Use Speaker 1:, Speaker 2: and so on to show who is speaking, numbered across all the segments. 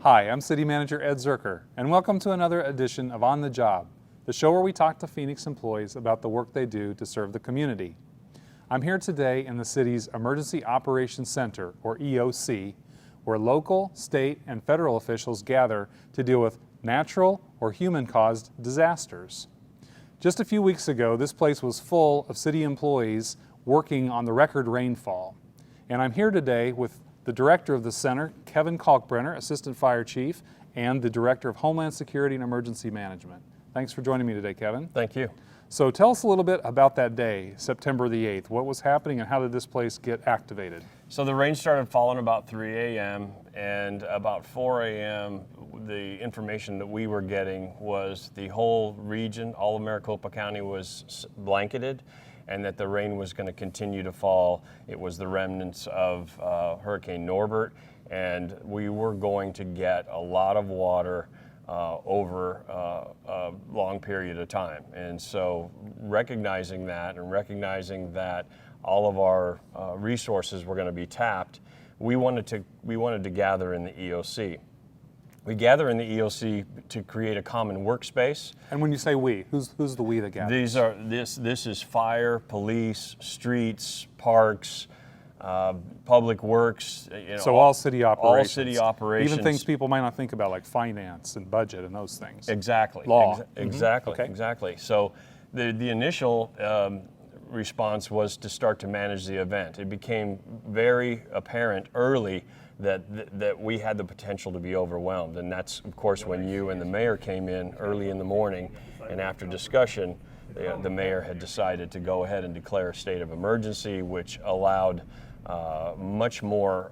Speaker 1: Hi, I'm City Manager Ed Zuercher, and welcome to another edition of On the Job, the show where we talk to Phoenix employees about the work they do to serve the community. I'm here today in the city's Emergency Operations Center, or EOC, where local, state, and federal officials gather to deal with natural or human-caused disasters. Just a few weeks ago, this place was full of city employees working on the record rainfall. And I'm here today with the director of the center, Kevin Kalkbrenner, Assistant Fire Chief, and the Director of Homeland Security and Emergency Management. Thanks for joining me today, Kevin.
Speaker 2: Thank you.
Speaker 1: So tell us a little bit about that day, September the 8th. What was happening and how did this place get activated?
Speaker 2: So the rain started falling about 3 a.m. and about 4 a.m. the information that we were getting was the whole region, all of Maricopa County, was blanketed, and that the rain was going to continue to fall. It was the remnants of Hurricane Norbert, and we were going to get a lot of water over a long period of time. And so recognizing that and recognizing that all of our resources were going to be tapped, we wanted to gather in the EOC. We gather in the EOC to create a common workspace.
Speaker 1: And when you say we, who's the we that gathers?
Speaker 2: This is fire, police, streets, parks, public works.
Speaker 1: So all city operations.
Speaker 2: All city operations.
Speaker 1: Even things people might not think about, like finance and budget and those things.
Speaker 2: Exactly.
Speaker 1: Law.
Speaker 2: Exactly.
Speaker 1: Okay.
Speaker 2: Exactly. So the initial response was to start to manage the event. It became very apparent early that we had the potential to be overwhelmed, and that's of course when you and the mayor came in early in the morning, and after discussion the mayor had decided to go ahead and declare a state of emergency, which allowed much more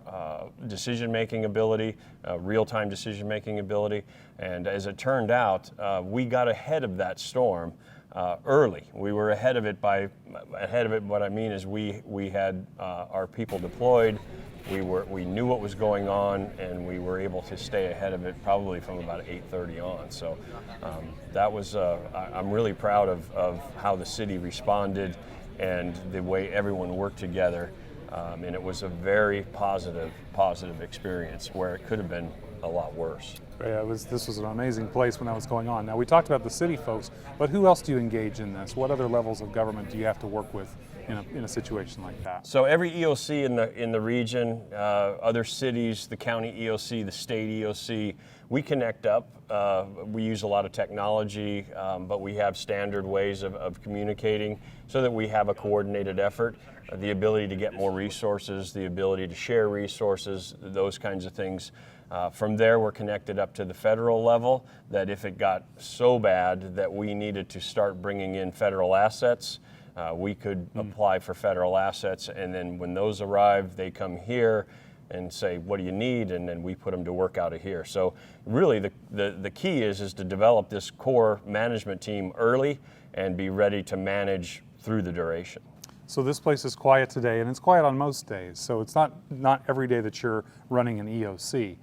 Speaker 2: decision-making ability, real-time decision-making ability, and as it turned out, we got ahead of that storm early. We were ahead of it. What I mean is we had our people deployed. We knew what was going on, and we were able to stay ahead of it probably from about 8:30 on. So that was I'm really proud of how the city responded and the way everyone worked together. And it was a very positive experience where it could have been a lot worse.
Speaker 1: Yeah, this was an amazing place when that was going on. Now, we talked about the city folks, but who else do you engage in this? What other levels of government do you have to work with in a situation like that?
Speaker 2: So every EOC in the region, other cities, the county EOC, the state EOC, we connect up. We use a lot of technology, but we have standard ways of communicating so that we have a coordinated effort, the ability to get more resources, the ability to share resources, those kinds of things. From there, we're connected up to the federal level, that if it got so bad that we needed to start bringing in federal assets, we could apply for federal assets, and then when those arrive, they come here and say, what do you need? And then we put them to work out of here. So really the key is to develop this core management team early and be ready to manage through the duration.
Speaker 1: So this place is quiet today, and it's quiet on most days. So it's not every day that you're running an EOC.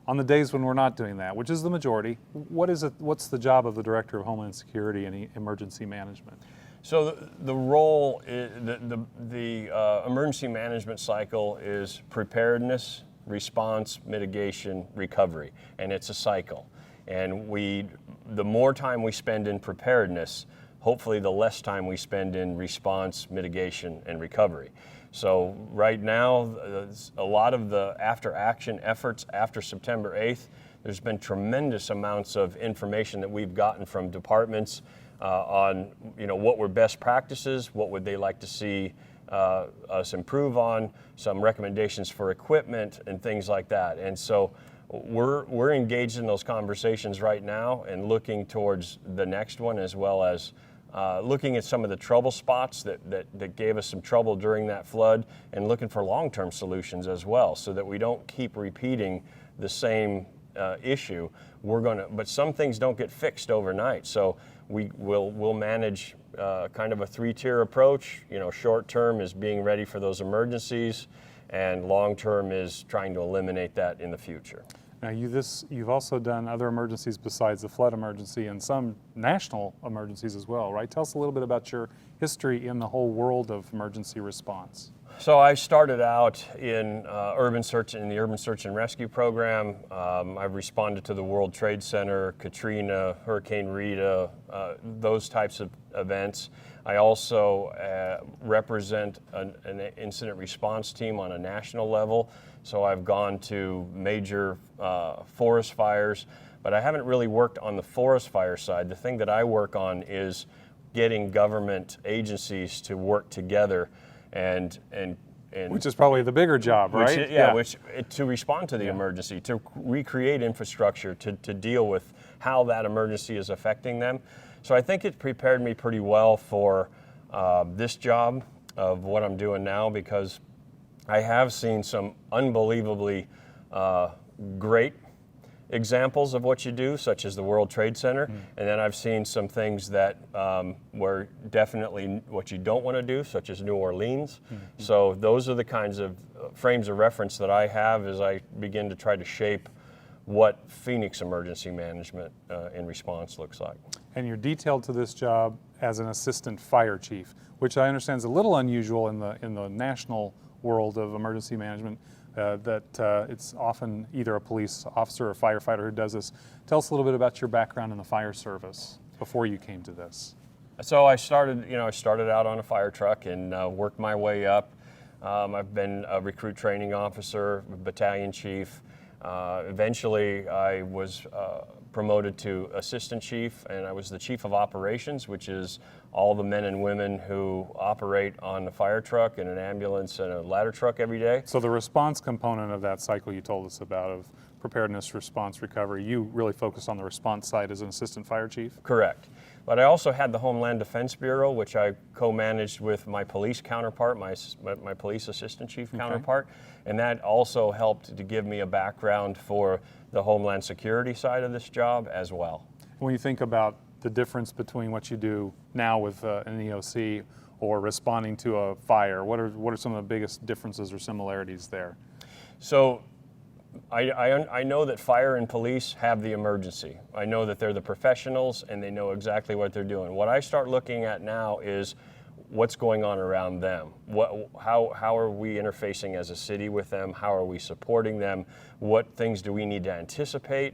Speaker 1: On the days when we're not doing that, which is the majority, what's the job of the Director of Homeland Security and Emergency Management?
Speaker 2: So the role, the emergency management cycle is preparedness, response, mitigation, recovery, and it's a cycle. And the more time we spend in preparedness, hopefully the less time we spend in response, mitigation, and recovery. So right now, a lot of the after-action efforts after September 8th, there's been tremendous amounts of information that we've gotten from departments on what were best practices, what would they like to see us improve on, some recommendations for equipment and things like that. And so we're engaged in those conversations right now and looking towards the next one, as well as looking at some of the trouble spots that gave us some trouble during that flood, and looking for long-term solutions as well, so that we don't keep repeating the same issue. But some things don't get fixed overnight. So we'll manage kind of a three-tier approach. Short term is being ready for those emergencies, and long term is trying to eliminate that in the future.
Speaker 1: Now you've also done other emergencies besides the flood emergency and some national emergencies as well, right? Tell us a little bit about your history in the whole world of emergency response.
Speaker 2: So I started out in the urban search and rescue program. I've responded to the World Trade Center, Katrina, Hurricane Rita, those types of events. I also represent an incident response team on a national level. So I've gone to major forest fires, but I haven't really worked on the forest fire side. The thing that I work on is getting government agencies to work together and
Speaker 1: which is probably the bigger job, right?
Speaker 2: To respond to the emergency, to recreate infrastructure, to deal with how that emergency is affecting them. So I think it prepared me pretty well for this job of what I'm doing now, because I have seen some unbelievably great examples of what you do, such as the World Trade Center, and then I've seen some things that were definitely what you don't want to do, such as New Orleans. So those are the kinds of frames of reference that I have as I begin to try to shape what Phoenix emergency management in response looks like.
Speaker 1: And you're detailed to this job as an assistant fire chief, which I understand is a little unusual in the national world of emergency management. It's often either a police officer or a firefighter who does this. Tell us a little bit about your background in the fire service before you came to this.
Speaker 2: So I started out on a fire truck and worked my way up. I've been a recruit training officer, battalion chief. Eventually I was promoted to assistant chief, and I was the chief of operations, which is all the men and women who operate on the fire truck and an ambulance and a ladder truck every day.
Speaker 1: So the response component of that cycle you told us about, of preparedness, response, recovery, you really focused on the response side as an assistant fire chief?
Speaker 2: Correct. But I also had the Homeland Defense Bureau, which I co-managed with my police counterpart, my police assistant chief counterpart, and that also helped to give me a background for the Homeland Security side of this job as well.
Speaker 1: When you think about the difference between what you do now with an EOC or responding to a fire, what are some of the biggest differences or similarities there?
Speaker 2: So I know that fire and police have the emergency. I know that they're the professionals and they know exactly what they're doing. What I start looking at now is what's going on around them. How are we interfacing as a city with them? How are we supporting them? What things do we need to anticipate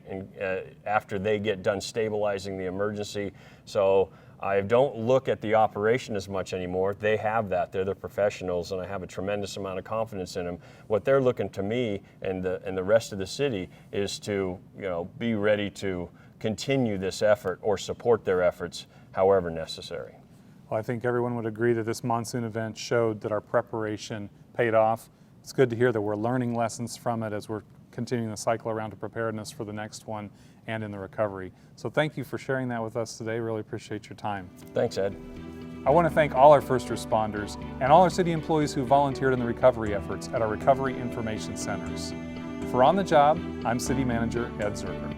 Speaker 2: after they get done stabilizing the emergency? So I don't look at the operation as much anymore. They have that. They're the professionals, and I have a tremendous amount of confidence in them. What they're looking to me and the rest of the city is to, be ready to continue this effort or support their efforts however necessary.
Speaker 1: Well, I think everyone would agree that this monsoon event showed that our preparation paid off. It's good to hear that we're learning lessons from it as we're continuing the cycle around to preparedness for the next one and in the recovery. So thank you for sharing that with us today. Really appreciate your time.
Speaker 2: Thanks, Ed.
Speaker 1: I want to thank all our first responders and all our city employees who volunteered in the recovery efforts at our recovery information centers. For On the Job, I'm City Manager Ed Zuercher.